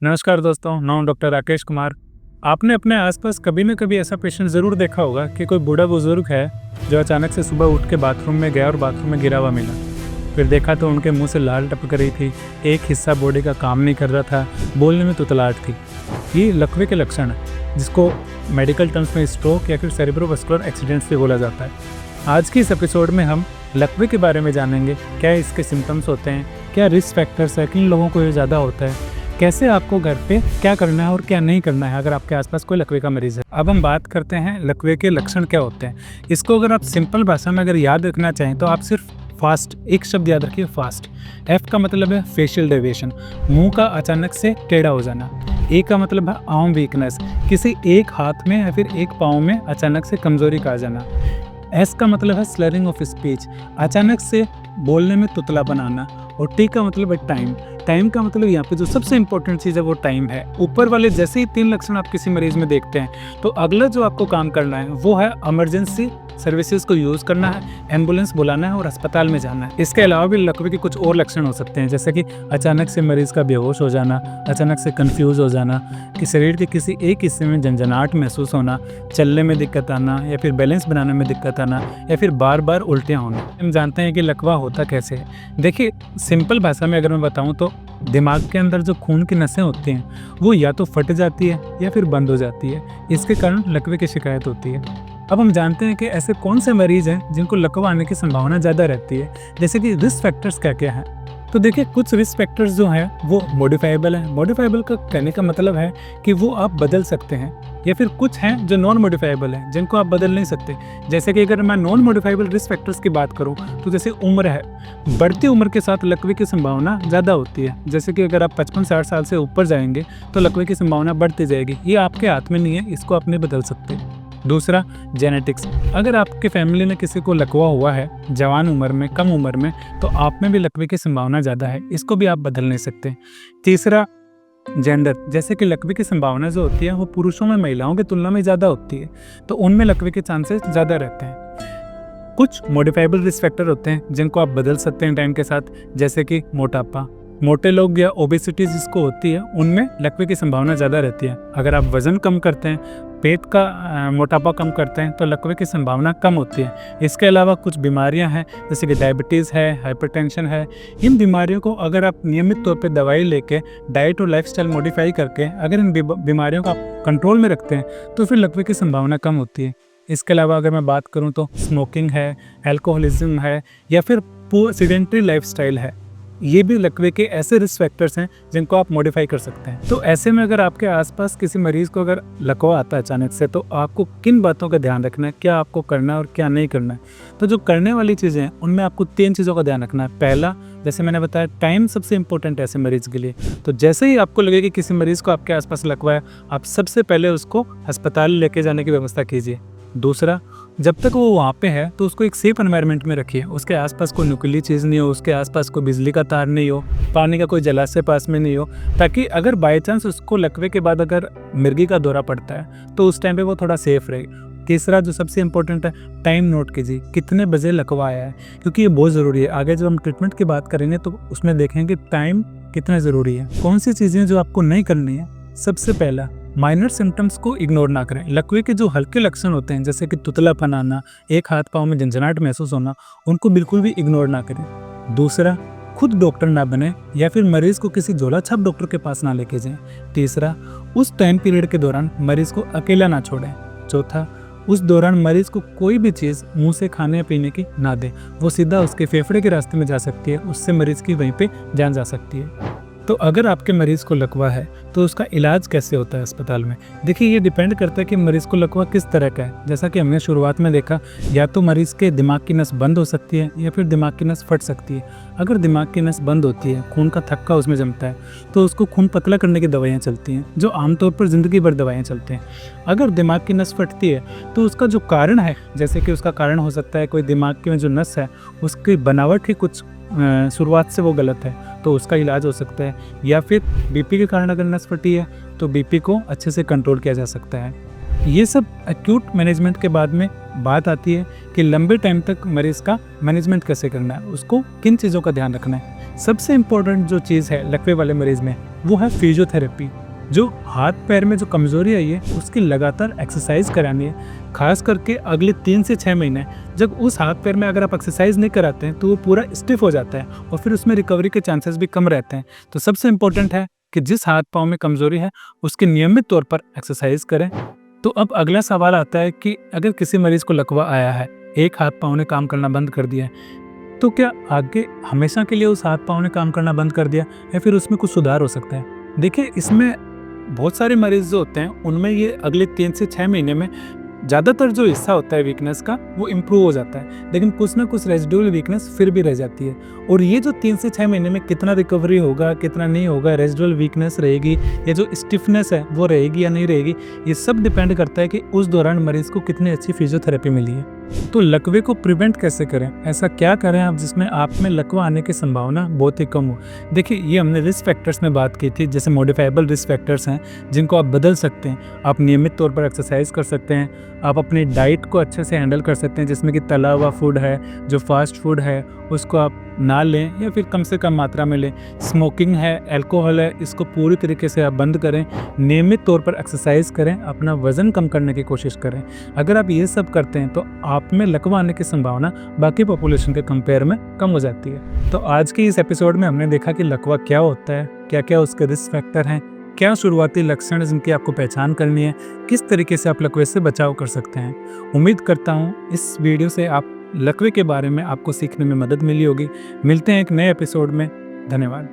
नमस्कार दोस्तों, नाम डॉक्टर राकेश कुमार। आपने अपने आसपास कभी न कभी ऐसा पेशेंट ज़रूर देखा होगा कि कोई बूढ़ा बुजुर्ग है जो अचानक से सुबह उठ के बाथरूम में गया और बाथरूम में गिरा हुआ मिला। फिर देखा तो उनके मुंह से लाल टपक रही थी, एक हिस्सा बॉडी का काम नहीं कर रहा था, बोलने में तुतलाहट थी। ये लकवे के लक्षण है, जिसको मेडिकल टर्म्स में स्ट्रोक या फिर सेरेब्रोवास्कुलर एक्सीडेंट्स भी बोला जाता है। आज की इस एपिसोड में हम लकवे के बारे में जानेंगे, क्या इसके सिम्टम्स होते हैं, क्या रिस्क फैक्टर्स है, किन लोगों को ये ज़्यादा होता है, कैसे आपको घर पे क्या करना है और क्या नहीं करना है अगर आपके आसपास कोई लकवे का मरीज़ है। अब हम बात करते हैं लकवे के लक्षण क्या होते हैं। इसको अगर आप सिंपल भाषा में अगर याद रखना चाहें तो आप सिर्फ फास्ट, एक शब्द याद रखिए, फास्ट। एफ का मतलब है फेशियल डेविएशन, मुंह का अचानक से टेढ़ा हो जाना। ए का मतलब है आर्म वीकनेस, किसी एक हाथ में या फिर एक पाँव में अचानक से कमजोरी का आ जाना। एस का मतलब है स्लरिंग ऑफ स्पीच, अचानक से बोलने में तुतला बनाना। और टी का मतलब है टाइम। टाइम का मतलब यहाँ पे जो सबसे इंपॉर्टेंट चीज़ है वो टाइम है। ऊपर वाले जैसे ही 3 लक्षण आप किसी मरीज में देखते हैं तो अगला जो आपको काम करना है वो है इमरजेंसी सर्विसेज को यूज़ करना है, एम्बुलेंस बुलाना है और अस्पताल में जाना है। इसके अलावा भी लकवे के कुछ और लक्षण हो सकते हैं, जैसे कि अचानक से मरीज का बेहोश हो जाना, अचानक से कंफ्यूज हो जाना, कि शरीर के किसी एक हिस्से में झंझनाहट महसूस होना, चलने में दिक्कत आना या फिर बैलेंस बनाने में दिक्कत आना या फिर बार बार उल्टियाँ होना। हम जानते हैं कि लकवा होता कैसे है। देखिए, सिंपल भाषा में अगर मैं बताऊँ तो दिमाग के अंदर जो खून की नसें होती हैं वो या तो फट जाती है या फिर बंद हो जाती है। इसके कारण लकवे की शिकायत होती है। अब हम जानते हैं कि ऐसे कौन से मरीज हैं जिनको लकवा आने की संभावना ज़्यादा रहती है, जैसे कि रिस्क फैक्टर्स क्या क्या हैं। तो देखिए, कुछ रिस्क फैक्टर्स जो हैं वो मॉडिफाइबल हैं। मॉडिफाइबल का कहने का मतलब है कि वो आप बदल सकते हैं, या फिर कुछ हैं जो नॉन मॉडिफाइबल हैं जिनको आप बदल नहीं सकते। जैसे कि अगर मैं नॉन मॉडिफाइबल रिस्क फैक्टर्स की बात करूं तो जैसे उम्र है, बढ़ती उम्र के साथ लकवे की संभावना ज़्यादा होती है। जैसे कि अगर आप 55-60 साल से ऊपर जाएंगे तो लकवे की संभावना बढ़ती जाएगी। ये आपके हाथ में नहीं है, इसको आप नहीं बदल सकते। दूसरा, जेनेटिक्स। अगर आपके फैमिली में किसी को लकवा हुआ है जवान उम्र में, कम उम्र में, तो आप में भी लकवे की संभावना ज़्यादा है, इसको भी आप बदल नहीं सकते। तीसरा, जेंडर। जैसे कि लकवे की संभावना जो होती है वो पुरुषों में महिलाओं की तुलना में ज़्यादा होती है, तो उनमें लकवे के चांसेस ज़्यादा रहते हैं। कुछ मॉडिफाइबल रिस्क फैक्टर होते हैं जिनको आप बदल सकते हैं टाइम के साथ, जैसे कि मोटापा। मोटे लोग या ओबेसिटी जिसको होती है उनमें लकवे की संभावना ज़्यादा रहती है। अगर आप वज़न कम करते हैं, पेट का मोटापा कम करते हैं तो लकवे की संभावना कम होती है। इसके अलावा कुछ बीमारियां हैं जैसे कि डायबिटीज़ है, हाइपरटेंशन है। इन बीमारियों को अगर आप नियमित तौर पे दवाई लेके, डाइट और लाइफस्टाइल मॉडिफाई करके अगर इन बीमारियों को आप कंट्रोल में रखते हैं तो फिर लकवे की संभावना कम होती है। इसके अलावा अगर मैं बात करूँ तो स्मोकिंग है, एल्कोहलिज्म है या फिर पूअर सेडेंटरी लाइफस्टाइल है, ये भी लकवे के ऐसे रिस्क फैक्टर्स हैं जिनको आप मॉडिफाई कर सकते हैं। तो ऐसे में अगर आपके आसपास किसी मरीज को अगर लकवा आता है अचानक से, तो आपको किन बातों का ध्यान रखना है, क्या आपको करना है और क्या नहीं करना है। तो जो करने वाली चीज़ें हैं उनमें आपको 3 चीज़ों का ध्यान रखना है। पहला, जैसे मैंने बताया, टाइम सबसे इंपॉर्टेंट है ऐसे मरीज के लिए। तो जैसे ही आपको लगे कि किसी मरीज को आपके आसपास लकवा है, आप सबसे पहले उसको अस्पताल लेके जाने की व्यवस्था कीजिए। दूसरा, जब तक वो वहाँ पे है तो उसको एक सेफ एनवायरनमेंट में रखिए। उसके आसपास कोई नुकीली चीज़ नहीं हो, उसके आसपास कोई बिजली का तार नहीं हो, पानी का कोई जलाशय पास में नहीं हो, ताकि अगर बाई चांस उसको लकवे के बाद अगर मिर्गी का दौरा पड़ता है तो उस टाइम पे वो थोड़ा सेफ रहे। तीसरा, जो सबसे इंपॉर्टेंट है, टाइम नोट कीजिए, कितने बजे लकवा आया है, क्योंकि ये बहुत ज़रूरी है। आगे जब हम ट्रीटमेंट की बात करेंगे तो उसमें देखेंगे टाइम कितना ज़रूरी है। कौन सी चीज़ें जो आपको नहीं करनी है। सबसे पहला, माइनर सिम्टम्स को इग्नोर ना करें। लकवे के जो हल्के लक्षण होते हैं जैसे कि तुतलापन आना, एक हाथ पाँव में झंझनाहट महसूस होना, उनको बिल्कुल भी इग्नोर ना करें। दूसरा, खुद डॉक्टर ना बने या फिर मरीज को किसी झोला छाप डॉक्टर के पास ना लेके जाएं। तीसरा, उस टाइम पीरियड के दौरान मरीज को अकेला ना छोड़ें। चौथा, उस दौरान मरीज को कोई भी चीज़ मुंह से खाने पीने की ना दें, वो सीधा उसके फेफड़े के रास्ते में जा सकती है, उससे मरीज की वहीं पे जान जा सकती है। तो अगर आपके मरीज़ को लकवा है तो उसका इलाज कैसे होता है अस्पताल में। देखिए, ये डिपेंड करता है कि मरीज़ को लकवा किस तरह का है। जैसा कि हमने शुरुआत में देखा, या तो मरीज़ के दिमाग की नस बंद हो सकती है या फिर दिमाग की नस फट सकती है। अगर दिमाग की नस बंद होती है, खून का थक्का उसमें जमता है, तो उसको खून पतला करने की दवाइयाँ चलती हैं, जो आमतौर पर ज़िंदगी भर दवाइयाँ चलते हैं। अगर दिमाग की नस फटती है तो उसका जो कारण है, जैसे कि उसका कारण हो सकता है कोई दिमाग की में जो नस है उसकी बनावट ही कुछ शुरुआत से वो गलत है, तो उसका इलाज हो सकता है। या फिर बीपी के कारण अगर नस फटी है तो बीपी को अच्छे से कंट्रोल किया जा सकता है। ये सब एक्यूट मैनेजमेंट के बाद में बात आती है कि लंबे टाइम तक मरीज़ का मैनेजमेंट कैसे करना है, उसको किन चीज़ों का ध्यान रखना है। सबसे इम्पोर्टेंट जो चीज़ है लकवे वाले मरीज़ में वो है फिजियोथेरेपी। जो हाथ पैर में जो कमज़ोरी आई है उसकी लगातार एक्सरसाइज करानी है। खास करके अगले 3 से 6 महीने जब उस हाथ पैर में अगर आप एक्सरसाइज नहीं कराते हैं तो वो पूरा स्टिफ हो जाता है और फिर उसमें रिकवरी के चांसेस भी कम रहते हैं। तो सबसे इम्पोर्टेंट है कि जिस हाथ पाँव में कमज़ोरी है उसकी नियमित तौर पर एक्सरसाइज करें। तो अब अगला सवाल आता है कि अगर किसी मरीज़ को लकवा आया है, एक हाथ पाँव ने काम करना बंद कर दिया है, तो क्या आगे हमेशा के लिए उस हाथ पाँव ने काम करना बंद कर दिया या फिर उसमें कुछ सुधार हो सकता है? देखिए, इसमें बहुत सारे मरीज़ जो होते हैं उनमें ये अगले 3 से 6 महीने में ज़्यादातर जो हिस्सा होता है वीकनेस का वो इम्प्रूव हो जाता है, लेकिन कुछ ना कुछ रेजिडुअल वीकनेस फिर भी रह जाती है। और ये जो 3 से 6 महीने में कितना रिकवरी होगा, कितना नहीं होगा, रेजिडुअल वीकनेस रहेगी या जो स्टिफनेस है वो रहेगी या नहीं रहेगी, ये सब डिपेंड करता है कि उस दौरान मरीज़ को कितनी अच्छी फिजियोथेरेपी मिली है। तो लकवे को प्रिवेंट कैसे करें? ऐसा क्या करें आप जिसमें आप में लकवा आने की संभावना बहुत ही कम हो? देखिए, ये हमने रिस्क फैक्टर्स में बात की थी, जैसे मॉडिफाइबल रिस्क फैक्टर्स हैं जिनको आप बदल सकते हैं। आप नियमित तौर पर एक्सरसाइज कर सकते हैं, आप अपनी डाइट को अच्छे से हैंडल कर सकते हैं, जिसमें कि तला हुआ फूड है, जो फास्ट फूड है उसको आप ना लें या फिर कम से कम मात्रा में लें। स्मोकिंग है, अल्कोहल है, इसको पूरी तरीके से आप बंद करें। नियमित तौर पर एक्सरसाइज करें, अपना वज़न कम करने की कोशिश करें। अगर आप ये सब करते हैं तो आप में लकवा आने की संभावना बाकी पॉपुलेशन के कंपेयर में कम हो जाती है। तो आज के इस एपिसोड में हमने देखा कि लकवा क्या होता है, क्या क्या उसके रिस्क फैक्टर हैं, क्या शुरुआती लक्षण जिनकी आपको पहचान करनी है, किस तरीके से आप लकवे से बचाव कर सकते हैं। उम्मीद करता हूँ इस वीडियो से आप लकवे के बारे में आपको सीखने में मदद मिली होगी। मिलते हैं एक नए एपिसोड में। धन्यवाद।